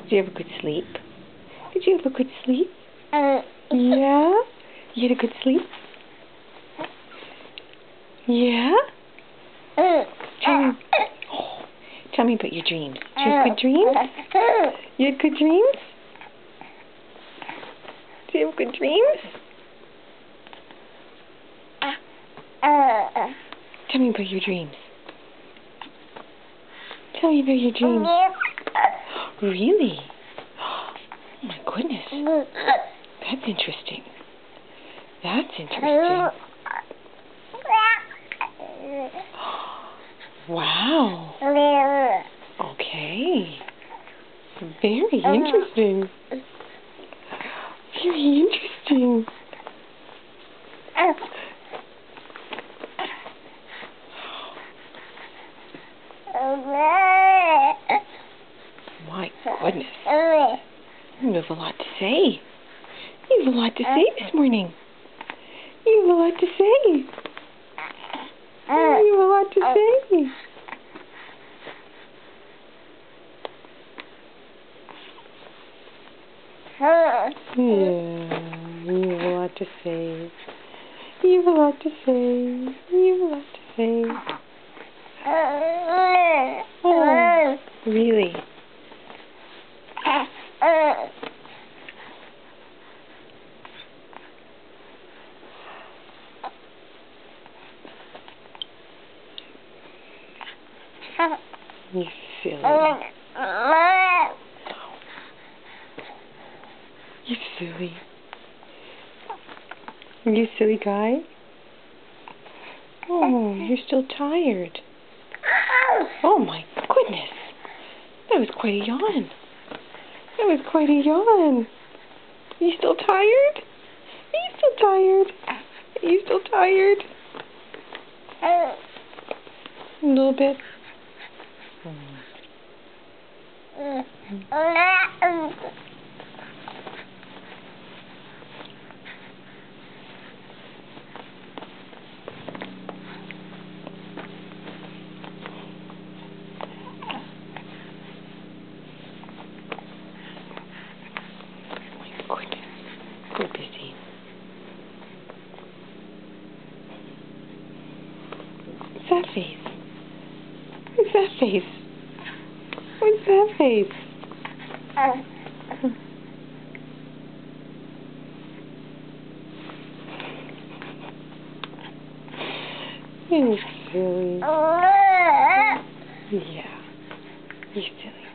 Did you have a good sleep? Did you have a good sleep? Yeah? You had a good sleep? Yeah? Tell me about your dreams. Did you have good dreams? You had good dreams? Did you have good dreams? Tell me about your dreams. Tell me about your dreams. Really? Oh my goodness. That's interesting. That's interesting. Wow. Okay. Very interesting. Very interesting. My goodness. You have a lot to say. You have a lot to say this morning. You have a lot to say. You have a lot to say. Yeah, you have a lot to say. You have a lot to say. You have a lot to say. Oh, really? You silly. You silly. You silly guy. Oh, you're still tired. Oh my goodness. That was quite a yawn. That was quite a yawn. Are you still tired? Are you still tired? Are you still tired? A little bit. Goodness. We're busy. What's that face? What's that face? What's that face? You're silly. Yeah. You're silly.